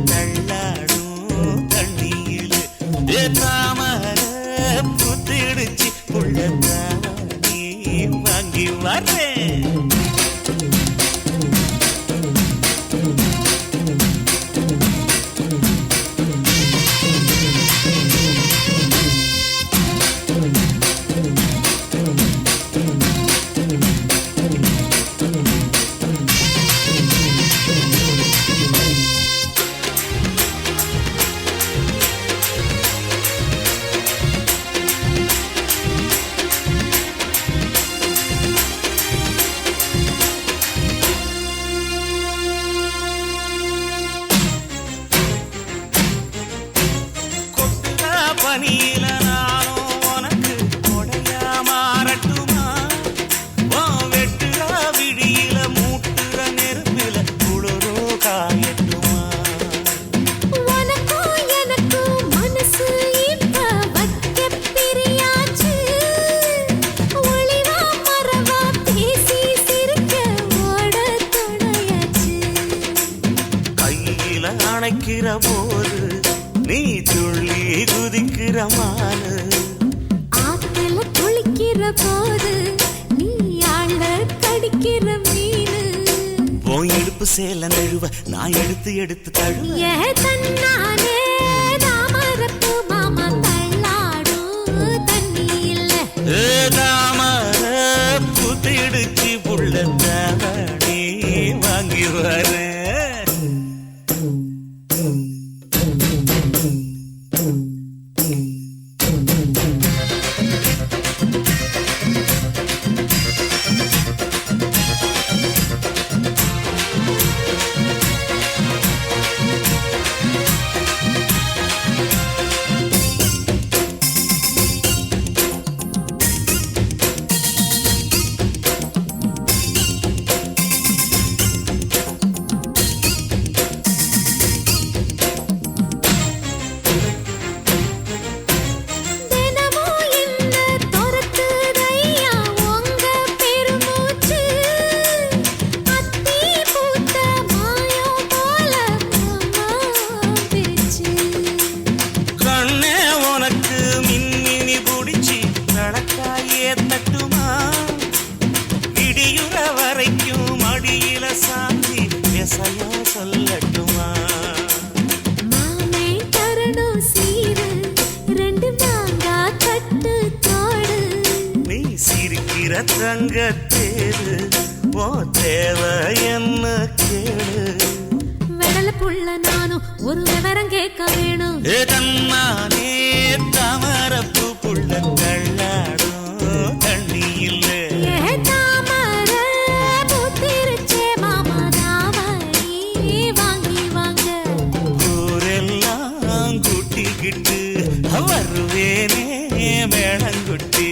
தள்ளாடும் தண்ணியில் தாமர புத்திடுச்சு புள்ளத்தாடி வாங்கி வரேன். பனியில நானும் உனக்கு கொடையா மாறட்டுமா? வெட்டுற விடியில மூட்டுற நெருப்பில குளிரோ காயட்டுமா? உனக்கும் எனக்கும் மனசு இப்ப வைக்க பிரியாச்சு. ஒளிவா மறவா பேசி சிரிக்க ஓட துணையாச்சு. கையில அணைக்கிற போது நீ துள்ளி குதிக்கிற மானு, ஆத்துல குளிக்கிற போது நீ ஆள கடிக்கிற மீனு. போய் இடுப்பு சேல நழுவ நான் எடுத்து எடுத்து தழுவ. தன்னானே தாமரப்பு மாமா தள்ளாடும் தண்ணி இல்ல. தாமர புத்திடுச்சு புள்ளத்தாடி வாங்கி வரேன். தட்டுமா இடியுற வரைக்கும் மடியில சாந்தி எசையா சொல்லட்டுமா? மாமே தரணும் சீரு ரெண்டு மாங்கா கட்டு தோடு. நீ சிரிக்கிற தங்கத்தேரு ஓ தேவை என்ன கேளு. வெடல புள்ள நானும் ஒரு விவரம் கேட்க வேணும். தன்னானே தாமரப்பு புள்ள தள்ளாடும் தண்ணி இல்ல. தாமர பூத்திருச்சே மாமா தாவணி வாங்கி வாங்க. ஊரெல்லாம் கூட்டிக்கிட்டு வருவேனே மேளங்குட்டி.